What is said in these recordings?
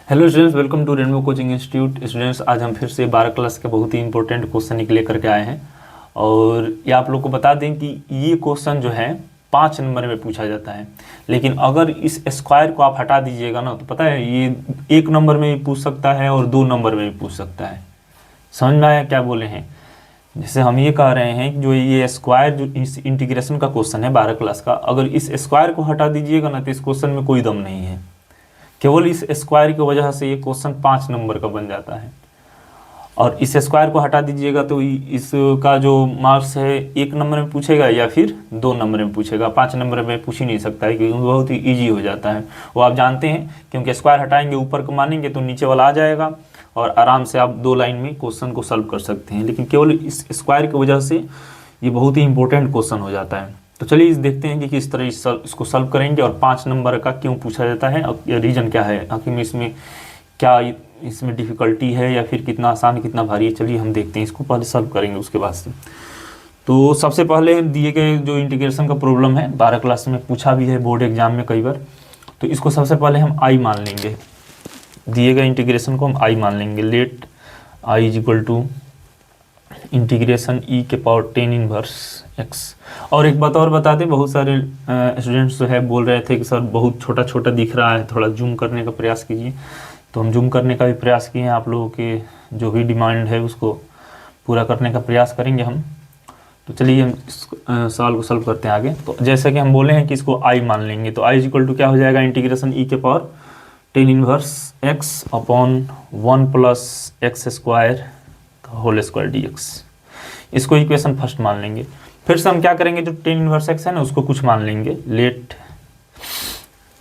Hello students, welcome to rainbow coaching institute. Students, आज हम फिर से 12 क्लास के बहुत ही इंपॉर्टेंट क्वेश्चन निकले करके आए हैं। और ये आप लोग को बता दें कि ये क्वेश्चन जो है 5 नंबर में पूछा जाता है। लेकिन अगर इस स्क्वायर को आप हटा दीजिएगा ना, तो पता है ये 1 नंबर में भी पूछ सकता है और 2 नंबर में भी पूछ सकता है। समझ में आया क्या बोले हैं? जैसे हम ये कह रहे हैं कि जो ये स्क्वायर, जो इस इंटीग्रेशन का क्वेश्चन है 12 क्लास का, अगर इस स्क्वायर को हटा दीजिएगा ना, तो इस क्वेश्चन में कोई दम नहीं है। केवल इस स्क्वायर की वजह से ये क्वेश्चन 5 नंबर का बन जाता है। और इस स्क्वायर को हटा दीजिएगा तो इसका जो मार्क्स है 1 नंबर में पूछेगा या फिर 2 नंबर में पूछेगा। 5 नंबर में पूछ ही नहीं सकता है, क्योंकि बहुत ही ईजी हो जाता है वो, आप जानते हैं। क्योंकि स्क्वायर हटाएंगे, ऊपर को मानेंगे तो नीचे वाला आ जाएगा और आराम से आप 2 लाइन में क्वेश्चन को सॉल्व कर सकते हैं। लेकिन केवल इस स्क्वायर की वजह से ये बहुत ही इंपॉर्टेंट क्वेश्चन हो जाता है। तो चलिए इस देखते हैं कि किस तरह इसको सॉल्व करेंगे और 5 नंबर का क्यों पूछा जाता है और रीज़न क्या है, आखिर में इसमें क्या इसमें डिफ़िकल्टी है या फिर कितना आसान कितना भारी है। चलिए हम देखते हैं, इसको पहले सॉल्व करेंगे उसके बाद से। तो सबसे पहले दिए गए जो इंटीग्रेशन का प्रॉब्लम है 12 क्लास में पूछा भी है बोर्ड एग्जाम में कई बार, तो इसको सबसे पहले हम आई मान लेंगे। दिए गए इंटीग्रेशन को हम आई मान लेंगे। Let I is equal to integration e के पावर 10 इनवर्स एक्स। और एक बात और बता दें, बहुत सारे स्टूडेंट्स जो है बोल रहे थे कि सर बहुत छोटा छोटा दिख रहा है, थोड़ा जूम करने का प्रयास कीजिए। तो हम जूम करने का भी प्रयास किए हैं, आप लोगों के जो भी डिमांड है उसको पूरा करने का प्रयास करेंगे हम। तो चलिए हम इस सवाल को सॉल्व करते हैं आगे। तो जैसा कि हम बोले हैं कि इसको आई मान लेंगे, तो आई इज इक्वल टू क्या हो जाएगा, इंटीग्रेशन ई के power 10 inverse x upon 1 plus x square whole square d x. इसको इक्वेशन फर्स्ट मान लेंगे। फिर से हम क्या करेंगे, जो 10 इनवर्स एक्स है ना उसको कुछ मान लेंगे। Let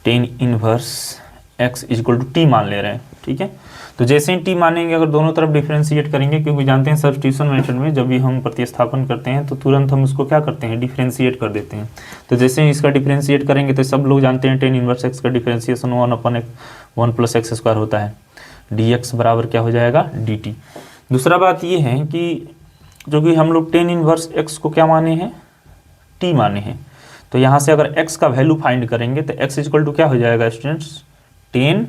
10 inverse x is equal to t मान ले रहे हैं, ठीक है। तो जैसे ही टी मानेंगे, अगर दोनों तरफ डिफरेंशिएट करेंगे, क्योंकि जानते हैं सब्स्टिट्यूशन मेथड में जब भी हम प्रतिस्थापन करते हैं तो तुरंत हम उसको क्या करते हैं, डिफरेंशिएट कर देते हैं। तो जैसे ही इसका डिफरेंशिएट करेंगे तो सब लोग जानते हैं 10 इनवर्स एक्स का डिफरेंशिएशन 1 प्लस एक्स स्क्वायर होता है। डी एक्स बराबर क्या हो जाएगा, डी टी। दूसरा बात ये है कि जो कि हम लोग 10 इनवर्स एक्स को क्या माने हैं, टी माने हैं। तो यहाँ से अगर x का वैल्यू फाइंड करेंगे तो x इक्वल टू क्या हो जाएगा स्टूडेंट्स, 10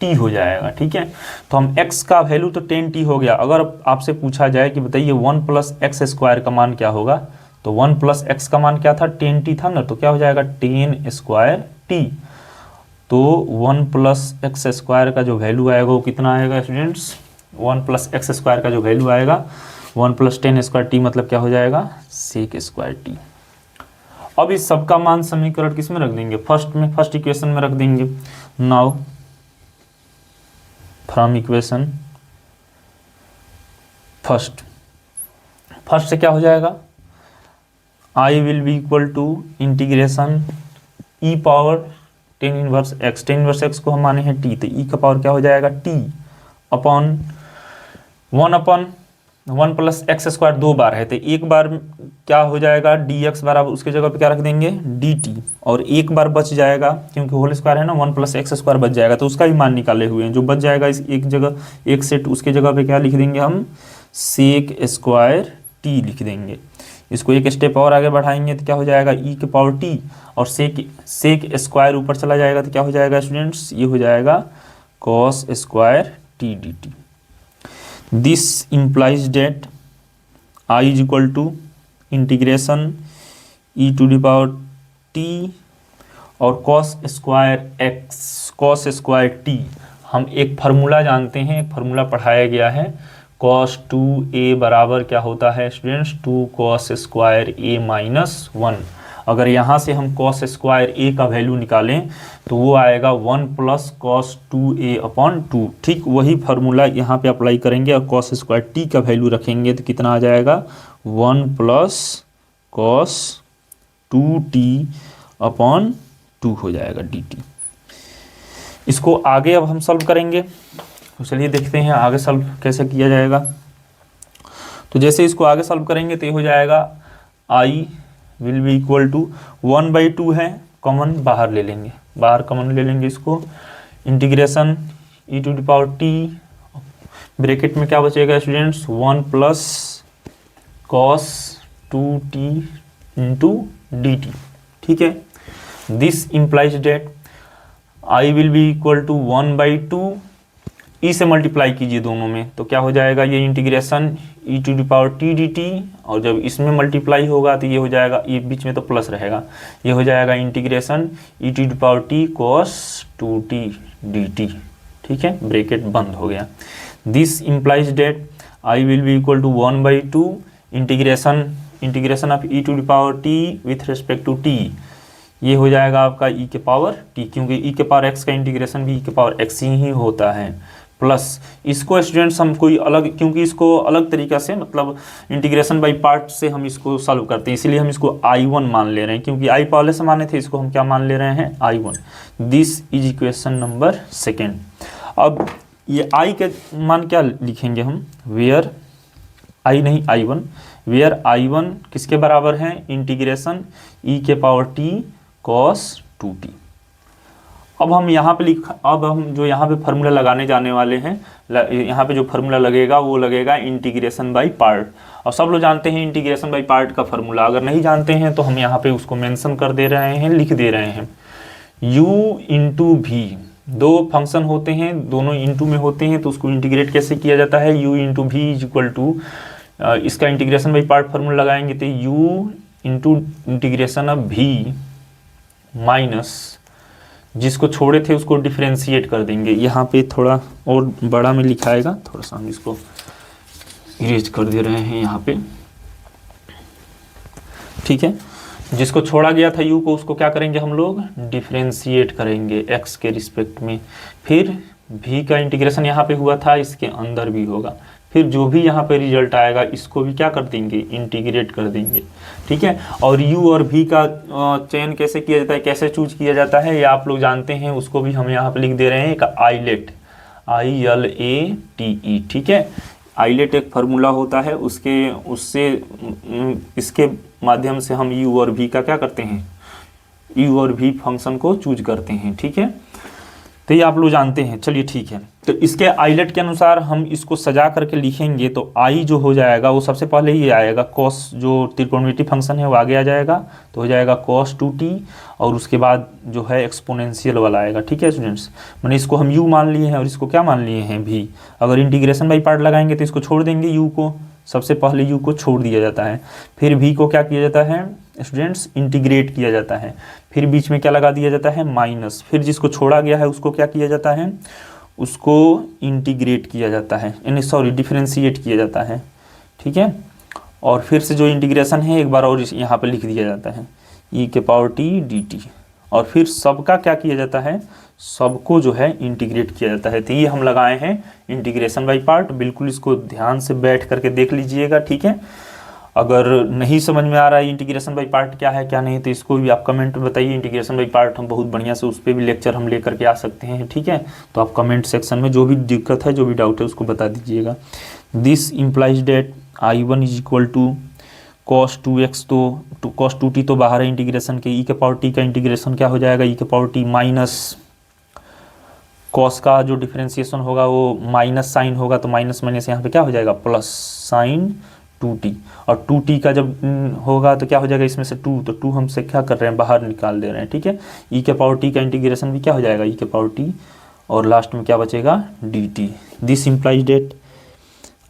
t हो जाएगा, ठीक है। तो हम x का वैल्यू तो 10 t हो गया। अगर आपसे पूछा जाए कि बताइए 1 प्लस एक्स स्क्वायर का मान क्या होगा, तो 1 प्लस एक्स का मान क्या था, 10 t था ना, तो क्या हो जाएगा 10 स्क्वायर t। तो 1 प्लस एक्स स्क्वायर का जो वैल्यू आएगा वो कितना आएगा स्टूडेंट्स, 1 प्लस एक्स स्क्वायर का जो वैल्यू आएगा 1 प्लस 10 स्क्वायर टी मतलब क्या हो जाएगा, सेक स्क्वायर टी। अब इस सब का मान समीकरण किस में रख देंगे, फर्स्ट इक्वेशन में रख देंगे। नाउ फ्रॉम इक्वेशन फर्स्ट से क्या हो जाएगा, I will be equal to integration e power 10 inverse x. 10 inverse x को हम माने हैं टी, तो ई का पावर क्या हो जाएगा T upon 1 plus x square 2 बार है, तो एक बार क्या हो जाएगा डी एक्स बराबर, उसके जगह पे क्या रख देंगे डी टी, और एक बार बच जाएगा क्योंकि होल स्क्वायर है ना, 1 प्लस एक्स स्क्वायर बच जाएगा, तो उसका भी मान निकाले हुए हैं। जो बच जाएगा इस एक जगह एक सेट, उसके जगह पे क्या लिख देंगे हम, सेक स्क्वायर टी लिख देंगे। इसको एक स्टेप और आगे बढ़ाएंगे तो क्या हो जाएगा ई के पावर टी, और सेक स्क्वायर ऊपर चला जाएगा तो क्या हो जाएगा स्टूडेंट्स, ये हो जाएगा cos square T d T. This implies that I is equal to integration e to the power t और cos square x cos square t। हम एक फार्मूला जानते हैं, एक फार्मूला पढ़ाया गया है, cos 2a बराबर क्या होता है students, 2 cos square a minus 1। अगर यहाँ से हम cos स्क्वायर a का वैल्यू निकालें तो वो आएगा 1 प्लस cos 2a अपॉन 2। ठीक वही फार्मूला यहाँ पे अप्लाई करेंगे और cos स्क्वायर t का वैल्यू रखेंगे तो कितना आ जाएगा, 1 प्लस cos 2t अपॉन 2 हो जाएगा dt। इसको आगे अब हम सॉल्व करेंगे, तो चलिए देखते हैं आगे सॉल्व कैसे किया जाएगा। तो जैसे इसको आगे सॉल्व करेंगे तो ये हो जाएगा i will be equal to 1/2 है, कॉमन बाहर ले लेंगे, बाहर कॉमन ले लेंगे इसको, integration e to the power t, bracket में क्या बचेगा students, 1 plus cos 2t into d t, ठीक है। This implies that I will be equal to 1/2 e से मल्टीप्लाई कीजिए दोनों में, तो क्या हो जाएगा, ये integration e to the power t d t, और जब इसमें मल्टीप्लाई होगा तो ये हो जाएगा, ये बीच में तो प्लस रहेगा, ये हो जाएगा integration e to the power t cos 2t dt। ठीक है, ब्रैकेट बंद हो गया। This implies that I will be equal to 1/2 integration of e to the power t with respect to t, ये हो जाएगा आपका ई के पावर टी, क्योंकि ई के पावर एक्स का इंटीग्रेशन भी ई के पावर एक्स ही होता है, प्लस इसको स्टूडेंट्स हम कोई अलग, क्योंकि इसको अलग तरीका से मतलब इंटीग्रेशन बाय पार्ट से हम इसको सॉल्व करते हैं, इसलिए हम इसको I1 मान ले रहे हैं, क्योंकि I पहले से माने थे, इसको हम क्या मान ले रहे हैं, I1। This is equation number 2। अब ये I के मान क्या लिखेंगे हम, वेयर I नहीं I1, वेयर I1 किसके बराबर है, इंटीग्रेशन ई के पावर टी कॉस 2t। अब हम यहाँ पे अब हम जो यहाँ पे फार्मूला लगाने जाने वाले हैं, यहाँ पे जो फार्मूला लगेगा वो लगेगा इंटीग्रेशन बाय पार्ट, और सब लोग जानते हैं इंटीग्रेशन बाय पार्ट का फार्मूला, अगर नहीं जानते हैं तो हम यहाँ पे उसको मेंशन कर दे रहे हैं, लिख दे रहे हैं। u इंटू भी, दो फंक्शन होते हैं, दोनों इंटू में होते हैं, तो उसको इंटीग्रेट कैसे किया जाता है, u इंटू भी इज इक्वल टू, इसका इंटीग्रेशन बाय पार्ट फार्मूला लगाएंगे तो u इंटू इंटीग्रेशन ऑफ भी माइनस, जिसको छोड़े थे उसको डिफरेंशिएट कर देंगे, यहाँ पे थोड़ा और बड़ा में लिखाएगा, थोड़ा सा हम इसको इरेज कर दे रहे हैं यहाँ पे। ठीक है, जिसको छोड़ा गया था u को, उसको क्या करेंगे हम लोग, डिफरेंशिएट करेंगे x के रिस्पेक्ट में, फिर v का इंटीग्रेशन यहाँ पे हुआ था, इसके अंदर भी होगा, फिर जो भी यहाँ पे रिजल्ट आएगा इसको भी क्या कर देंगे, इंटीग्रेट कर देंगे। ठीक है, और u और v का चयन कैसे किया जाता है, कैसे चूज किया जाता है, ये आप लोग जानते हैं, उसको भी हम यहाँ पे लिख दे रहे हैं, एक आइलेट, ILATE। ठीक है, आइलेट एक फार्मूला होता है, उससे इसके माध्यम से हम u और v का क्या करते हैं, u और v फंक्शन को चूज करते हैं। ठीक है, तो ये आप लोग जानते हैं। चलिए ठीक है, तो इसके आइलेट के अनुसार हम इसको सजा करके लिखेंगे, तो आई जो हो जाएगा वो सबसे पहले ये आएगा, कॉस जो त्रिकोणमिति फंक्शन है वो आगे आ जाएगा, तो हो जाएगा cos 2t, और उसके बाद जो है एक्सपोनेंशियल वाला आएगा। ठीक है स्टूडेंट्स, मैंने इसको हम u मान लिए हैं और इसको क्या मान लिए हैं, v। अगर इंटीग्रेशन बाई पार्ट लगाएंगे तो इसको छोड़ देंगे, u को, सबसे पहले u को छोड़ दिया जाता है, फिर v को क्या किया जाता है स्टूडेंट्स, इंटीग्रेट किया जाता है, फिर बीच में क्या लगा दिया जाता है, माइनस, फिर जिसको छोड़ा गया है उसको क्या किया जाता है, उसको इंटीग्रेट किया जाता है, यानी सॉरी डिफरेंशिएट किया जाता है। ठीक है, और फिर से जो इंटीग्रेशन है एक बार और यहाँ पे लिख दिया जाता है, ई के पावर टी डी टी, और फिर सबका क्या किया जाता है, सबको जो है इंटीग्रेट किया जाता है। तो ये हम लगाए हैं इंटीग्रेशन बाय पार्ट, बिल्कुल इसको ध्यान से बैठ करके देख लीजिएगा। ठीक है, अगर नहीं समझ में आ रहा है इंटीग्रेशन बाय पार्ट क्या है क्या नहीं, तो इसको भी आप कमेंट में बताइए। इंटीग्रेशन बाय पार्ट हम बहुत बढ़िया से उस पर भी लेक्चर हम लेकर के आ सकते हैं। ठीक है, तो आप कमेंट सेक्शन में जो भी दिक्कत है, जो भी डाउट है उसको बता दीजिएगा। This implies that I1 is equal to cos 2x, तो cos 2t तो बाहर है इंटीग्रेशन के, ई के पावर टी का इंटीग्रेशन क्या हो जाएगा, ई के पावर टी माइनस cos का जो डिफरेंशिएशन होगा वो माइनस साइन होगा, तो माइनस माइनस यहाँ पे क्या हो जाएगा, प्लस साइन 2t, और 2t का जब होगा तो क्या हो जाएगा, इसमें से 2, तो 2 हमसे क्या कर रहे हैं, बाहर निकाल दे रहे हैं। ठीक है, ई के पावर टी का इंटीग्रेशन भी क्या हो जाएगा, ई के पावर टी, और लास्ट में क्या बचेगा, dt। This implies that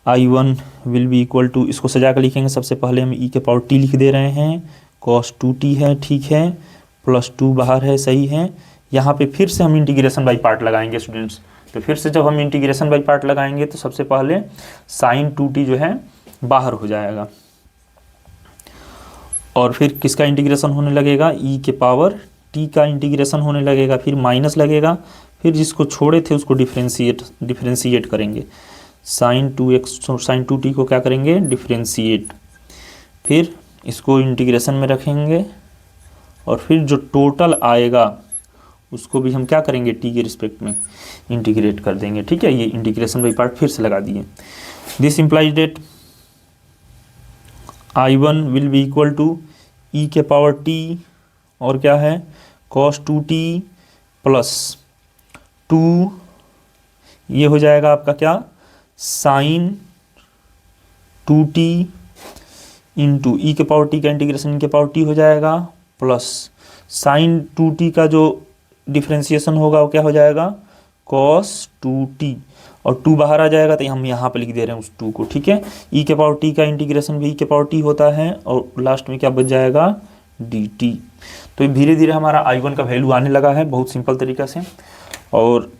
I1 will be equal to, इसको सजा कर लिखेंगे, सबसे पहले हम ई के पावर टी लिख दे रहे हैं, cos 2t है, ठीक है, प्लस 2 बाहर है, सही है। यहाँ पे फिर से हम इंटीग्रेशन बाई पार्ट लगाएंगे स्टूडेंट्स, तो फिर से जब हम इंटीग्रेशन बाई पार्ट लगाएंगे तो सबसे पहले साइन 2t जो है बाहर हो जाएगा, और फिर किसका इंटीग्रेशन होने लगेगा, ई के पावर टी का इंटीग्रेशन होने लगेगा, फिर माइनस लगेगा, फिर जिसको छोड़े थे उसको डिफरेंशिएट करेंगे, साइन 2x साइन 2t को क्या करेंगे, डिफरेंशिएट, फिर इसको इंटीग्रेशन में रखेंगे, और फिर जो टोटल आएगा उसको भी हम क्या करेंगे, टी के रिस्पेक्ट में इंटीग्रेट कर देंगे। ठीक है, ये इंटीग्रेशन बाई पार्ट फिर से लगा दिए। This implies that I1 will be equal to E के पावर टी, और क्या है, cos 2t प्लस 2, ये हो जाएगा आपका क्या, साइन 2t इंटू ई के पावर टी का इंटीग्रेशन ई के पावर टी हो जाएगा, प्लस साइन 2t का जो डिफरेंशिएशन होगा वो क्या हो जाएगा, cos 2t, और 2 बाहर आ जाएगा तो हम यहाँ पे लिख दे रहे हैं उस 2 को, ठीक है। e के पावर t का इंटीग्रेशन भी e के पावर t होता है, और लास्ट में क्या बच जाएगा dt। तो धीरे धीरे हमारा I1 का वैल्यू आने लगा है बहुत सिंपल तरीका से। और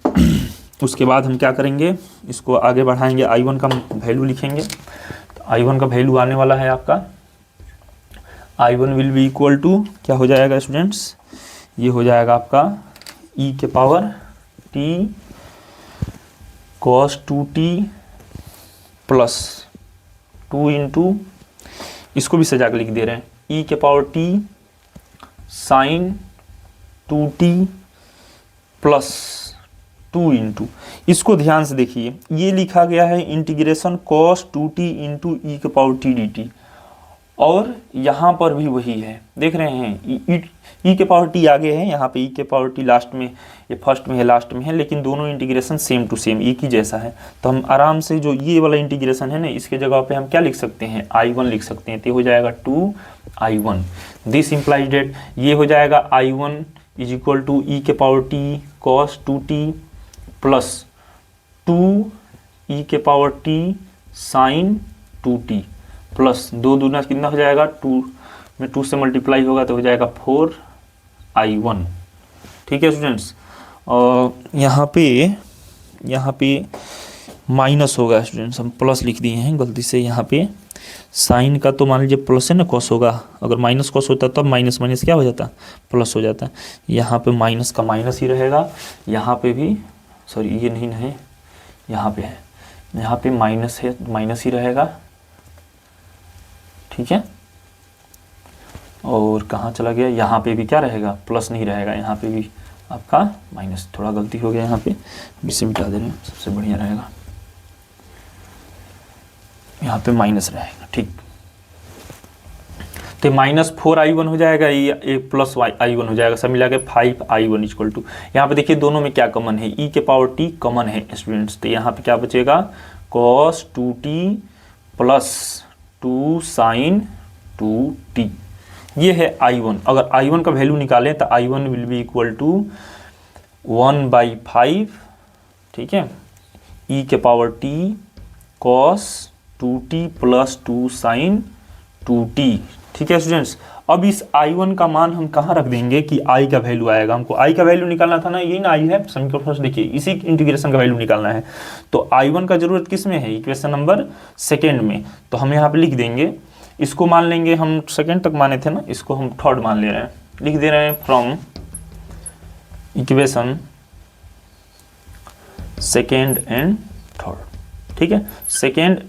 उसके बाद हम क्या करेंगे, इसको आगे बढ़ाएंगे, I1 का वैल्यू लिखेंगे। तो I1 का वैल्यू आने वाला है आपका, I1 will be equal to क्या हो जाएगा स्टूडेंट्स, ये हो जाएगा आपका e के power t cos 2t plus 2 into, इसको भी सजा के लिख दे रहे हैं, e के power t sine 2t plus 2 into, इसको ध्यान से देखिए, ये लिखा गया है integration cos 2t into e के पावर t dt, और यहाँ पर भी वही है, देख रहे हैं e के पावर t आगे है, यहाँ पे e के पावर t लास्ट में, ये फर्स्ट में है लास्ट में है, लेकिन दोनों इंटीग्रेशन सेम टू सेम एक ही जैसा है। तो हम आराम से जो ये वाला इंटीग्रेशन है ना, इसके जगह पे हम क्या लिख सकते हैं, I1 लिख सकते हैं। तो हो जाएगा 2I1, दिस इम्प्लाइज डेट ये हो जाएगा I1 is equal to e के power t cos 2t plus 2 e के power t sine 2t plus 2 दूना कितना हो जाएगा, 2 में 2 से मल्टीप्लाई होगा तो हो जाएगा 4I1, ठीक है स्टूडेंट्स। और यहाँ पे माइनस होगा स्टूडेंट्स, हम प्लस लिख दिए हैं गलती से यहाँ पे, साइन का तो मान लीजिए प्लस है ना, कॉस होगा, अगर माइनस कॉस होता तब माइनस माइनस क्या हो जाता, प्लस हो जाता। यहाँ पे माइनस का माइनस ही रहेगा, यहाँ पे भी सॉरी ये नहीं है, यहाँ पे है, यहाँ पे माइनस है माइनस ही रहेगा, ठीक है। और कहाँ चला गया, यहाँ पे भी क्या रहेगा, प्लस नहीं रहेगा, यहाँ पे भी आपका माइनस, थोड़ा गलती हो गया यहाँ पे, इसे मिटा दे रहे हैं, सबसे बढ़िया रहेगा, यहाँ पे माइनस रहेगा, ठीक। तो माइनस 4I1 हो जाएगा, ये एक प्लस I1 हो जाएगा, सब मिला के 5I1 इक्वल टू, यहाँ पे देखिए दोनों में क्या कॉमन है, e के पावर t कॉमन है स्टूडेंट्स, तो यहाँ पे क्या बचेगा cos 2t plus 2 sine 2t, ये है I1। अगर I1 का वैल्यू निकालें तो I1 will be equal to 1/5, ठीक है, e के power t cos 2t plus 2 sine 2t, ठीक है स्टूडेंट्स। अब इस I1 का मान हम कहाँ रख देंगे कि I का वैल्यू आएगा, हमको I का वैल्यू निकालना था ना, यही ना I है समीकरण फर्स्ट, देखिए इसी इंटीग्रेशन का वैल्यू निकालना है। तो I1 का जरूरत किस में है, इक्वेशन नंबर सेकेंड में, तो हम यहाँ पे लिख देंगे, इसको मान लेंगे, हम सेकेंड तक माने थे ना, इसको हम थर्ड मान ले रहे हैं, लिख दे रहे हैं from equation second and third, ठीक है, सेकेंड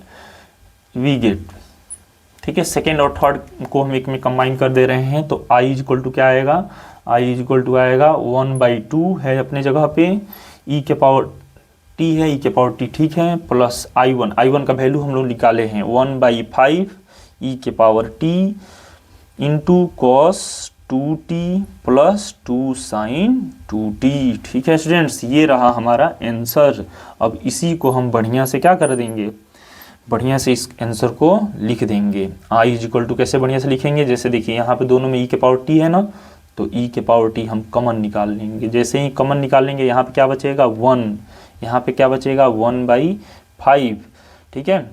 वी गेट, ठीक है, सेकेंड और थर्ड को हम एक में कंबाइन कर दे रहे हैं, तो I इक्वल टू क्या आएगा, I इक्वल टू आएगा 1/2 है अपने जगह पे, e के पावर t है, e के पावर t, ठीक है, प्लस I1 का वैल्यू हम लोग निकाले हैं 1/5 e के power t into cos 2t plus 2 sine 2t, ठीक है स्टूडेंट्स, ये रहा हमारा आंसर। अब इसी को हम बढ़िया से क्या कर देंगे, बढ़िया से इस आंसर को लिख देंगे। I इक्वल टू कैसे बढ़िया से लिखेंगे, जैसे देखिए यहाँ पे दोनों में e के पावर t है ना, तो e के पावर t हम कॉमन निकाल लेंगे, जैसे ही कॉमन निकाल लेंगे यहाँ पे क्या बचेगा 1, यहाँ पे क्या बचेगा 1/5, ठीक है।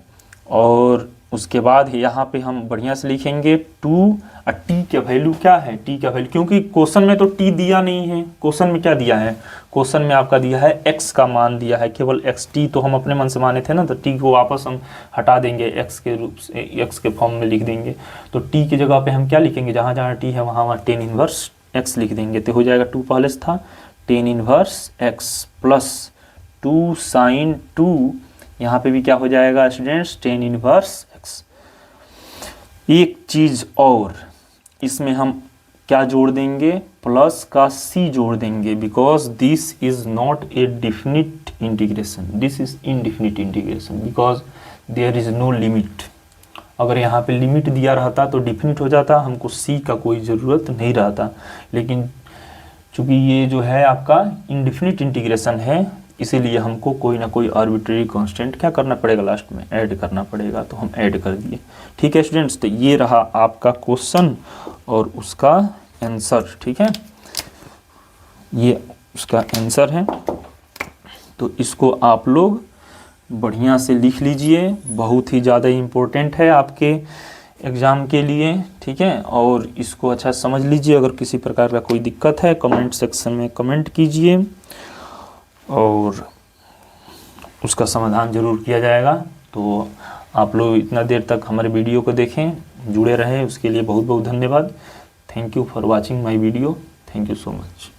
और उसके बाद यहाँ पे हम बढ़िया से लिखेंगे 2, और t का वैल्यू क्या है, t का वैल्यू, क्योंकि क्वेश्चन में तो t दिया नहीं है, क्वेश्चन में क्या दिया है, क्वेश्चन में आपका दिया है x का मान दिया है, केवल x, t तो हम अपने मन से माने थे ना, तो t को वापस हम हटा देंगे, x के रूप से x के फॉर्म में लिख देंगे। तो t की जगह पे हम क्या लिखेंगे, जहाँ जहाँ t है वहाँ tan इनवर्स x लिख देंगे, तो हो जाएगा 2 पहले से था tan inverse x plus 2 sine 2, यहाँ पे भी क्या हो जाएगा स्टूडेंट्स tan इनवर्स x। एक चीज और, इसमें हम क्या जोड़ देंगे, प्लस का c जोड़ देंगे, because this is not a definite integration, this is indefinite integration, because there is no limit. अगर यहाँ पे लिमिट दिया रहता तो डिफिनिट हो जाता, हमको c का कोई ज़रूरत नहीं रहता, लेकिन चूंकि ये जो है आपका इनडिफिनिट इंटीग्रेशन है, इसीलिए हमको कोई ना कोई आर्बिट्रेरी कांस्टेंट क्या करना पड़ेगा, लास्ट में ऐड करना पड़ेगा, तो हम ऐड कर दिए, ठीक है स्टूडेंट्स। तो ये रहा आपका क्वेश्चन और उसका आंसर, ठीक है, ये उसका आंसर है। तो इसको आप लोग बढ़िया से लिख लीजिए, बहुत ही ज़्यादा इम्पोर्टेंट है आपके एग्ज़ाम के लिए, ठीक है। और इसको अच्छा समझ लीजिए। अगर किसी प्रकार का कोई दिक्कत है कमेंट सेक्शन में कमेंट कीजिए और उसका समाधान ज़रूर किया जाएगा। तो आप लोग इतना देर तक हमारे वीडियो को देखें, जुड़े रहें, उसके लिए बहुत बहुत धन्यवाद। Thank you for watching my video. Thank you so much.